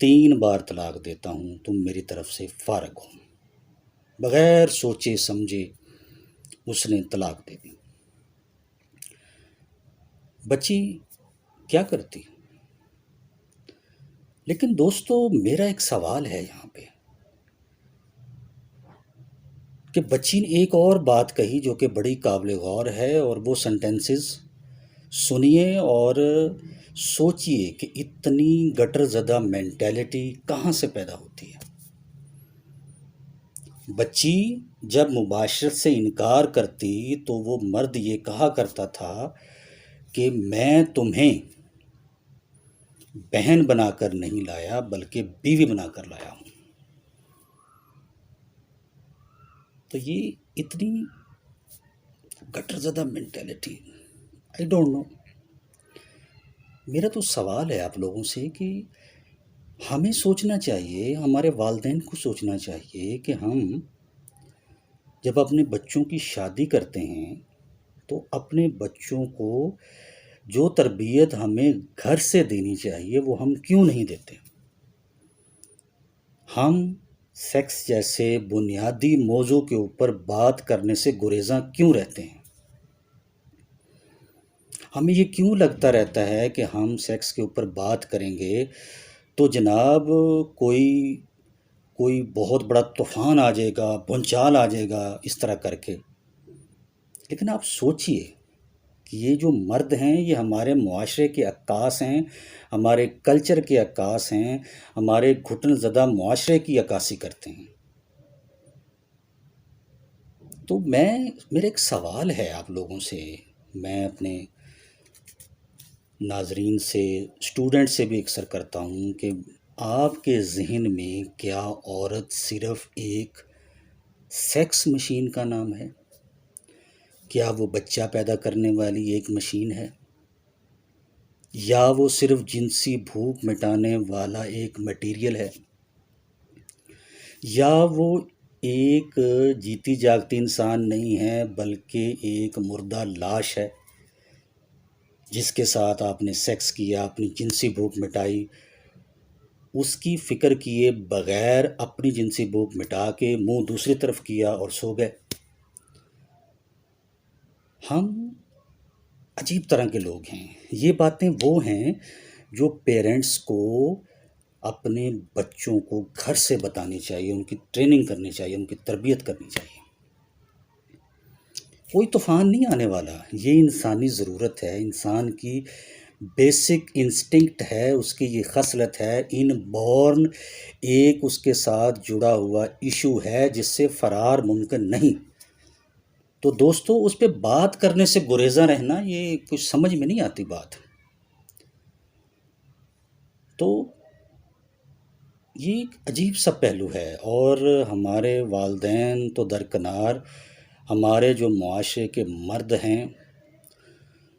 3 بار طلاق دیتا ہوں، تم میری طرف سے فارغ ہو۔ بغیر سوچے سمجھے اس نے طلاق دے دی۔ بچی کیا کرتی؟ لیکن دوستو، میرا ایک سوال ہے یہاں پہ کہ بچی نے ایک اور بات کہی جو کہ بڑی قابل غور ہے، اور وہ سنٹینسز سنیے اور سوچئے کہ اتنی گٹر زدہ مینٹیلٹی کہاں سے پیدا ہوتی ہے۔ بچی جب مباشرت سے انکار کرتی تو وہ مرد یہ کہا کرتا تھا کہ میں تمہیں بہن بنا کر نہیں لایا بلکہ بیوی بنا کر لایا ہوں۔ تو یہ اتنی گٹر زدہ مینٹیلٹی، آئی ڈونٹ نو۔ میرا تو سوال ہے آپ لوگوں سے کہ ہمیں سوچنا چاہیے، ہمارے والدین کو سوچنا چاہیے کہ ہم جب اپنے بچوں کی شادی کرتے ہیں تو اپنے بچوں کو جو تربیت ہمیں گھر سے دینی چاہیے وہ ہم کیوں نہیں دیتے؟ ہم سیکس جیسے بنیادی موضوع کے اوپر بات کرنے سے گریزاں کیوں رہتے ہیں؟ ہمیں یہ کیوں لگتا رہتا ہے کہ ہم سیکس کے اوپر بات کریں گے تو جناب کوئی بہت بڑا طوفان آ جائے گا، بھونچال آ جائے گا، اس طرح کر کے۔ لیکن آپ سوچئے کہ یہ جو مرد ہیں یہ ہمارے معاشرے کے عکاس ہیں، ہمارے کلچر کے عکاس ہیں، ہمارے گھٹن زدہ معاشرے کی عکاسی کرتے ہیں۔ تو میرا ایک سوال ہے آپ لوگوں سے، میں اپنے ناظرین سے، اسٹوڈنٹ سے بھی اکثر کرتا ہوں کہ آپ کے ذہن میں کیا عورت صرف ایک سیکس مشین کا نام ہے؟ کیا وہ بچہ پیدا کرنے والی ایک مشین ہے؟ یا وہ صرف جنسی بھوک مٹانے والا ایک مٹیریل ہے؟ یا وہ ایک جیتی جاگتی انسان نہیں ہے بلکہ ایک مردہ لاش ہے جس کے ساتھ آپ نے سیکس کیا، اپنی جنسی بھوک مٹائی، اس کی فکر کیے بغیر اپنی جنسی بھوک مٹا کے منہ دوسری طرف کیا اور سو گئے؟ ہم عجیب طرح کے لوگ ہیں۔ یہ باتیں وہ ہیں جو پیرنٹس کو اپنے بچوں کو گھر سے بتانی چاہیے، ان کی ٹریننگ کرنی چاہیے، ان کی تربیت کرنی چاہیے۔ کوئی طوفان نہیں آنے والا، یہ انسانی ضرورت ہے، انسان کی بیسک انسٹنکٹ ہے، اس کی یہ خصلت ہے، ان بورن ایک اس کے ساتھ جڑا ہوا ایشو ہے جس سے فرار ممکن نہیں۔ تو دوستو، اس پہ بات کرنے سے گریزاں رہنا یہ کچھ سمجھ میں نہیں آتی بات۔ تو یہ ایک عجیب سا پہلو ہے، اور ہمارے والدین تو درکنار، ہمارے جو معاشرے کے مرد ہیں،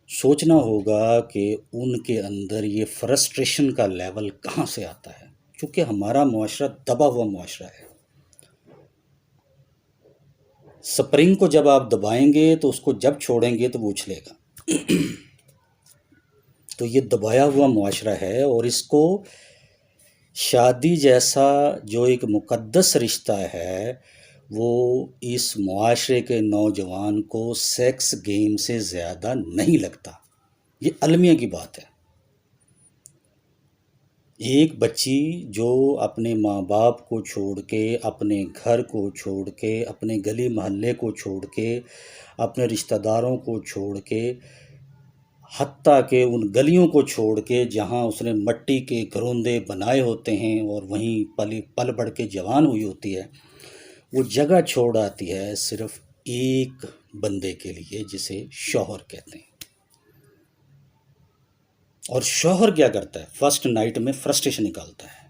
سوچنا ہوگا کہ ان کے اندر یہ فرسٹریشن کا لیول کہاں سے آتا ہے، چونکہ ہمارا معاشرہ دبا ہوا معاشرہ ہے۔ سپرنگ کو جب آپ دبائیں گے تو اس کو جب چھوڑیں گے تو وہ اچھلے گا۔ تو یہ دبایا ہوا معاشرہ ہے، اور اس کو شادی جیسا جو ایک مقدس رشتہ ہے وہ اس معاشرے کے نوجوان کو سیکس گیم سے زیادہ نہیں لگتا۔ یہ المیہ کی بات ہے۔ ایک بچی جو اپنے ماں باپ کو چھوڑ کے، اپنے گھر کو چھوڑ کے، اپنے گلی محلے کو چھوڑ کے، اپنے رشتہ داروں کو چھوڑ کے، حتیٰ کہ ان گلیوں کو چھوڑ کے جہاں اس نے مٹی کے گروندے بنائے ہوتے ہیں اور وہیں پل بڑھ کے جوان ہوئی ہوتی ہے، وہ جگہ چھوڑ آتی ہے صرف ایک بندے کے لیے جسے شوہر کہتے ہیں۔ اور شوہر کیا کرتا ہے؟ فرسٹ نائٹ میں فرسٹریشن نکالتا ہے،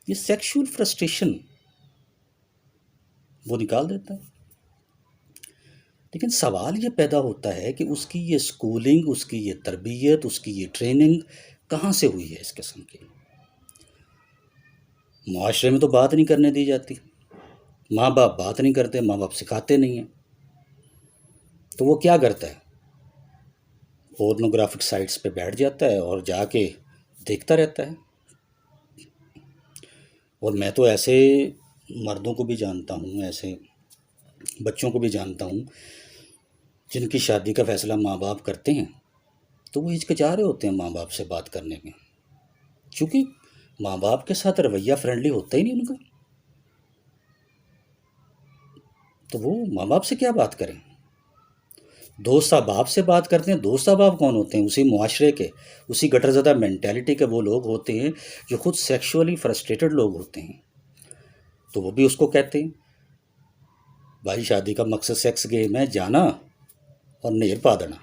یہ سیکشول فرسٹریشن وہ نکال دیتا ہے۔ لیکن سوال یہ پیدا ہوتا ہے کہ اس کی یہ سکولنگ، اس کی یہ تربیت، اس کی یہ ٹریننگ کہاں سے ہوئی ہے؟ اس قسم کی معاشرے میں تو بات نہیں کرنے دی جاتی، ماں باپ بات نہیں کرتے، ماں باپ سکھاتے نہیں ہیں، تو وہ کیا کرتا ہے؟ پورنوگرافک سائٹس پہ بیٹھ جاتا ہے اور جا کے دیکھتا رہتا ہے۔ اور میں تو ایسے مردوں کو بھی جانتا ہوں، ایسے بچوں کو بھی جانتا ہوں جن کی شادی کا فیصلہ ماں باپ کرتے ہیں تو وہ ہچکچا رہے ہوتے ہیں ماں باپ سے بات کرنے میں، چونکہ ماں باپ کے ساتھ رویہ فرینڈلی ہوتا ہی نہیں ان کا، تو وہ ماں باپ سے کیا بات کریں؟ دوست احباب سے بات کرتے ہیں۔ دوست احباب کون ہوتے ہیں؟ اسی معاشرے کے، اسی گٹر زدہ مینٹیلٹی کے وہ لوگ ہوتے ہیں جو خود سیکشولی فرسٹریٹڈ لوگ ہوتے ہیں، تو وہ بھی اس کو کہتے ہیں بھائی شادی کا مقصد سیکس گیم ہے، جانا اور نیر پا دینا،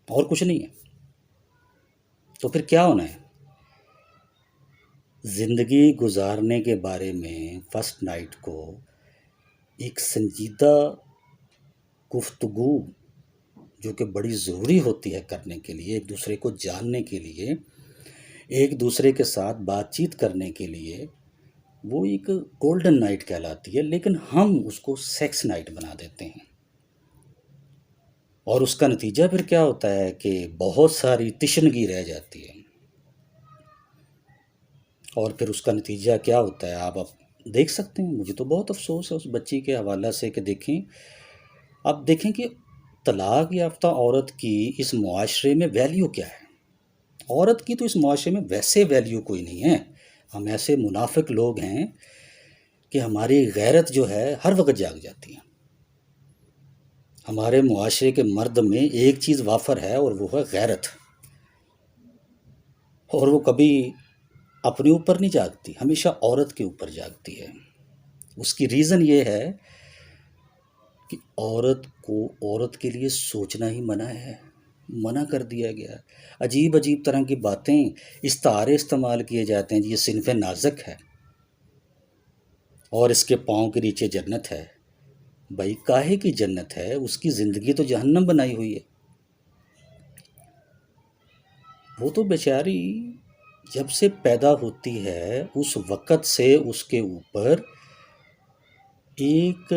اور کچھ نہیں ہے۔ تو پھر کیا ہونا ہے؟ زندگی گزارنے کے بارے میں فرسٹ نائٹ کو ایک سنجیدہ گفتگو جو کہ بڑی ضروری ہوتی ہے کرنے کے لیے، ایک دوسرے کو جاننے کے لیے، ایک دوسرے کے ساتھ بات چیت کرنے کے لیے، وہ ایک گولڈن نائٹ کہلاتی ہے، لیکن ہم اس کو سیکس نائٹ بنا دیتے ہیں، اور اس کا نتیجہ پھر کیا ہوتا ہے کہ بہت ساری تشنگی رہ جاتی ہے، اور پھر اس کا نتیجہ کیا ہوتا ہے آپ اب دیکھ سکتے ہیں۔ مجھے تو بہت افسوس ہے اس بچی کے حوالہ سے کہ دیکھیں، اب دیکھیں کہ طلاق یافتہ عورت کی اس معاشرے میں ویلیو کیا ہے۔ عورت کی تو اس معاشرے میں ویسے ویلیو کوئی نہیں ہے، ہم ایسے منافق لوگ ہیں کہ ہماری غیرت جو ہے ہر وقت جاگ جاتی ہے۔ ہمارے معاشرے کے مرد میں ایک چیز وافر ہے اور وہ ہے غیرت، اور وہ کبھی اپنے اوپر نہیں جاگتی، ہمیشہ عورت کے اوپر جاگتی ہے۔ اس کی ریزن یہ ہے کہ عورت کو عورت کے لیے سوچنا ہی منع ہے، منع کر دیا گیا ہے۔ عجیب عجیب طرح کی باتیں، استعارے استعمال کیے جاتے ہیں، یہ صنف نازک ہے اور اس کے پاؤں کے نیچے جنت ہے۔ بھائی کاہے کی جنت ہے؟ اس کی زندگی تو جہنم بنائی ہوئی ہے۔ وہ تو بیچاری جب سے پیدا ہوتی ہے اس وقت سے اس کے اوپر ایک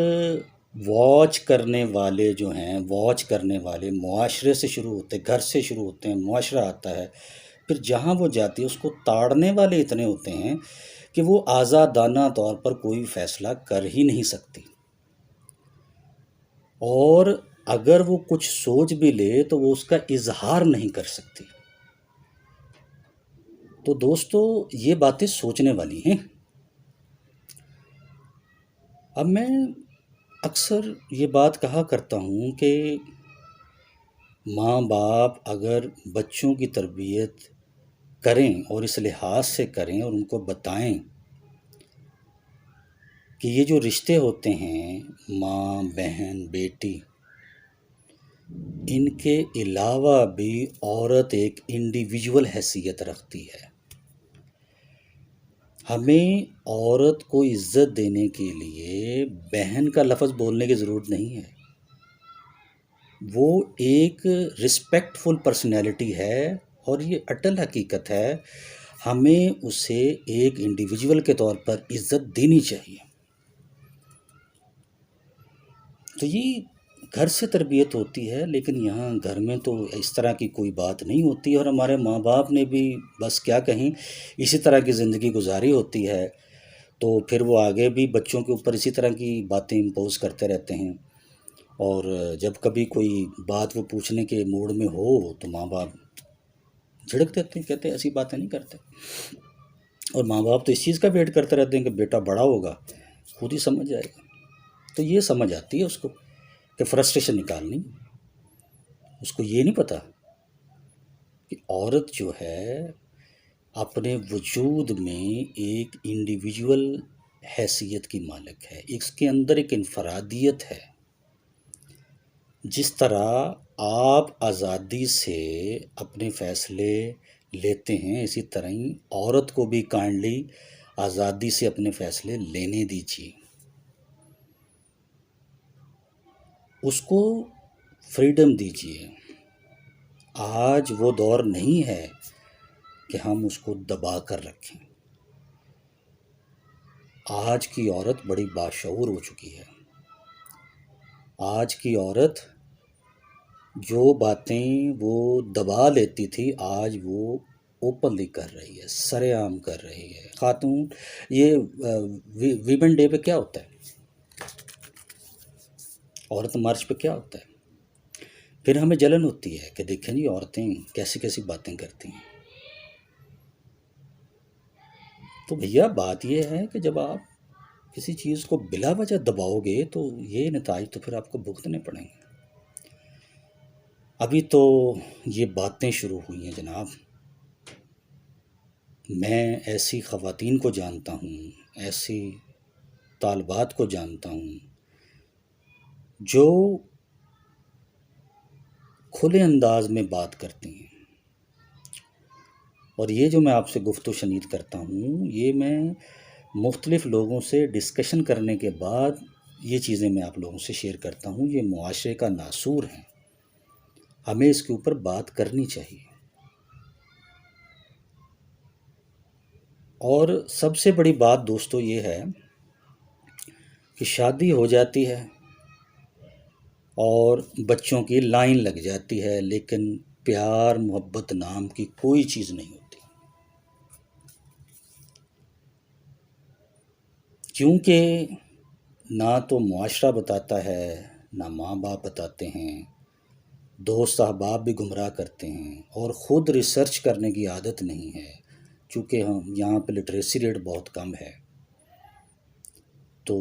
واچ کرنے والے جو ہیں، واچ کرنے والے معاشرے سے شروع ہوتے، گھر سے شروع ہوتے ہیں، معاشرہ آتا ہے، پھر جہاں وہ جاتی ہے اس کو تاڑنے والے اتنے ہوتے ہیں کہ وہ آزادانہ طور پر کوئی فیصلہ کر ہی نہیں سکتی، اور اگر وہ کچھ سوچ بھی لے تو وہ اس کا اظہار نہیں کر سکتی۔ تو دوستو یہ باتیں سوچنے والی ہیں۔ اب میں اکثر یہ بات کہا کرتا ہوں کہ ماں باپ اگر بچوں کی تربیت کریں اور اس لحاظ سے کریں اور ان کو بتائیں کہ یہ جو رشتے ہوتے ہیں ماں بہن بیٹی، ان کے علاوہ بھی عورت ایک انڈیویجول حیثیت رکھتی ہے۔ ہمیں عورت کو عزت دینے کے لیے بہن کا لفظ بولنے کی ضرورت نہیں ہے، وہ ایک رسپیکٹ فل پرسنالٹی ہے، اور یہ اٹل حقیقت ہے، ہمیں اسے ایک انڈیویجول کے طور پر عزت دینی چاہیے۔ تو یہ گھر سے تربیت ہوتی ہے، لیکن یہاں گھر میں تو اس طرح کی کوئی بات نہیں ہوتی، اور ہمارے ماں باپ نے بھی بس کیا کہیں اسی طرح کی زندگی گزاری ہوتی ہے، تو پھر وہ آگے بھی بچوں کے اوپر اسی طرح کی باتیں امپوز کرتے رہتے ہیں، اور جب کبھی کوئی بات وہ پوچھنے کے موڈ میں ہو تو ماں باپ جھڑک دیتے ہیں، کہتے ہیں ایسی باتیں نہیں کرتے، اور ماں باپ تو اس چیز کا ویٹ کرتے رہتے ہیں کہ بیٹا بڑا ہوگا خود ہی سمجھ جائے گا۔ تو یہ سمجھ آتی ہے اس کو کہ فرسٹریشن نکالنی، اس کو یہ نہیں پتہ کہ عورت جو ہے اپنے وجود میں ایک انڈیویجول حیثیت کی مالک ہے، اس کے اندر ایک انفرادیت ہے۔ جس طرح آپ آزادی سے اپنے فیصلے لیتے ہیں، اسی طرح ہی عورت کو بھی کائنڈلی آزادی سے اپنے فیصلے لینے دیجیے، اس کو فریڈم دیجیے۔ آج وہ دور نہیں ہے کہ ہم اس کو دبا کر رکھیں۔ آج کی عورت بڑی باشعور ہو چکی ہے۔ آج کی عورت جو باتیں وہ دبا لیتی تھی، آج وہ اوپنلی کر رہی ہے، سر عام کر رہی ہے خاتون. یہ ویمن ڈے پہ کیا ہوتا ہے، عورت مارچ پہ کیا ہوتا ہے؟ پھر ہمیں جلن ہوتی ہے کہ دیکھیں جی عورتیں کیسی کیسی باتیں کرتی ہیں. تو بھیا بات یہ ہے کہ جب آپ کسی چیز کو بلا وجہ دباؤ گے تو یہ نتائج تو پھر آپ کو بھگتنے پڑیں گے. ابھی تو یہ باتیں شروع ہوئی ہیں جناب. میں ایسی خواتین کو جانتا ہوں، ایسی طالبات کو جانتا ہوں جو کھلے انداز میں بات کرتی ہیں. اور یہ جو میں آپ سے گفت و شنید کرتا ہوں، یہ میں مختلف لوگوں سے ڈسکشن کرنے کے بعد یہ چیزیں میں آپ لوگوں سے شیئر کرتا ہوں. یہ معاشرے کا ناسور ہیں، ہمیں اس کے اوپر بات کرنی چاہیے. اور سب سے بڑی بات دوستو یہ ہے کہ شادی ہو جاتی ہے اور بچوں کی لائن لگ جاتی ہے، لیکن پیار محبت نام کی کوئی چیز نہیں ہوتی. کیونکہ نہ تو معاشرہ بتاتا ہے، نہ ماں باپ بتاتے ہیں، دوست احباب بھی گمراہ کرتے ہیں، اور خود ریسرچ کرنے کی عادت نہیں ہے. چونکہ ہم یہاں پہ لٹریسی ریٹ بہت کم ہے، تو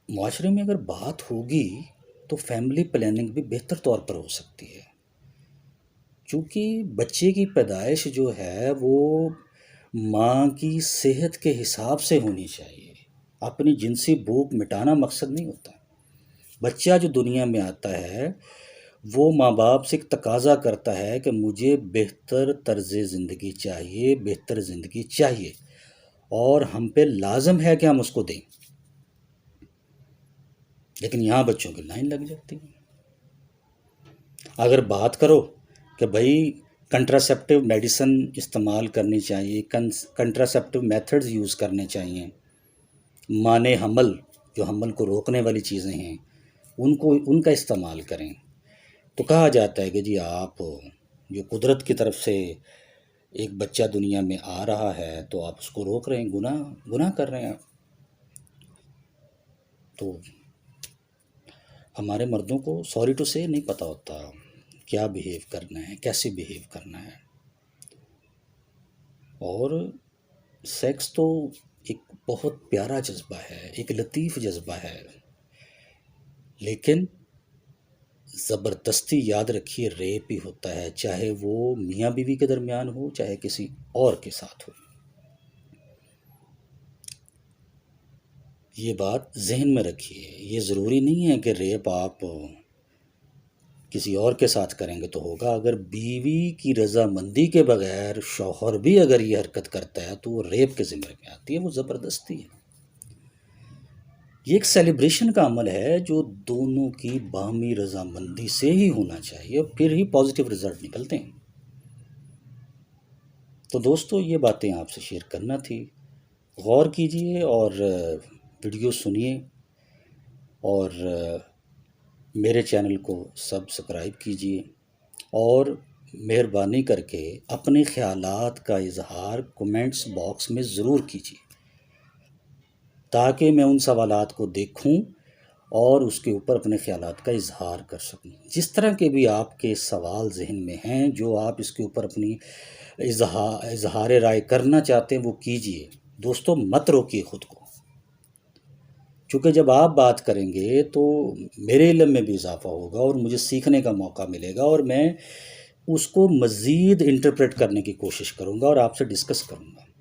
معاشرے میں اگر بات ہوگی تو فیملی پلاننگ بھی بہتر طور پر ہو سکتی ہے. چونکہ بچے کی پیدائش جو ہے وہ ماں کی صحت کے حساب سے ہونی چاہیے. اپنی جنسی بھوک مٹانا مقصد نہیں ہوتا. بچہ جو دنیا میں آتا ہے وہ ماں باپ سے ایک تقاضا کرتا ہے کہ مجھے بہتر طرز زندگی چاہیے، بہتر زندگی چاہیے، اور ہم پہ لازم ہے کہ ہم اس کو دیں. لیکن یہاں بچوں کی لائن لگ جاتی ہے. اگر بات کرو کہ بھائی کنٹراسیپٹیو میڈیسن استعمال کرنی چاہیے، کنٹراسیپٹیو میتھڈز یوز کرنے چاہیے، مانع حمل جو حمل کو روکنے والی چیزیں ہیں ان کا استعمال کریں، تو کہا جاتا ہے کہ جی آپ جو قدرت کی طرف سے ایک بچہ دنیا میں آ رہا ہے تو آپ اس کو روک رہے ہیں، گناہ کر رہے ہیں آپ. تو ہمارے مردوں کو سوری ٹو سے نہیں پتہ ہوتا کیا بیہیو کرنا ہے، کیسے بیہیو کرنا ہے. اور سیکس تو ایک بہت پیارا جذبہ ہے، ایک لطیف جذبہ ہے، لیکن زبردستی یاد رکھیے ریپ ہی ہوتا ہے، چاہے وہ میاں بیوی کے درمیان ہو، چاہے کسی اور کے ساتھ ہو. یہ بات ذہن میں رکھیے. یہ ضروری نہیں ہے کہ ریپ آپ کسی اور کے ساتھ کریں گے تو ہوگا. اگر بیوی کی رضامندی کے بغیر شوہر بھی اگر یہ حرکت کرتا ہے تو وہ ریپ کے ذمرے میں آتی ہے، وہ زبردستی ہے. یہ ایک سیلیبریشن کا عمل ہے جو دونوں کی باہمی رضامندی سے ہی ہونا چاہیے، اور پھر ہی پازیٹیو رزلٹ نکلتے ہیں. تو دوستو یہ باتیں آپ سے شیئر کرنا تھی. غور کیجئے اور ویڈیو سنیے، اور میرے چینل کو سبسکرائب کیجئے، اور مہربانی کر کے اپنے خیالات کا اظہار کومنٹس باکس میں ضرور کیجئے، تاکہ میں ان سوالات کو دیکھوں اور اس کے اوپر اپنے خیالات کا اظہار کر سکوں. جس طرح کے بھی آپ کے سوال ذہن میں ہیں، جو آپ اس کے اوپر اپنی اظہار رائے کرنا چاہتے ہیں وہ کیجئے. دوستو مت روکیے خود کو، چونکہ جب آپ بات کریں گے تو میرے علم میں بھی اضافہ ہوگا اور مجھے سیکھنے کا موقع ملے گا، اور میں اس کو مزید انٹرپریٹ کرنے کی کوشش کروں گا اور آپ سے ڈسکس کروں گا.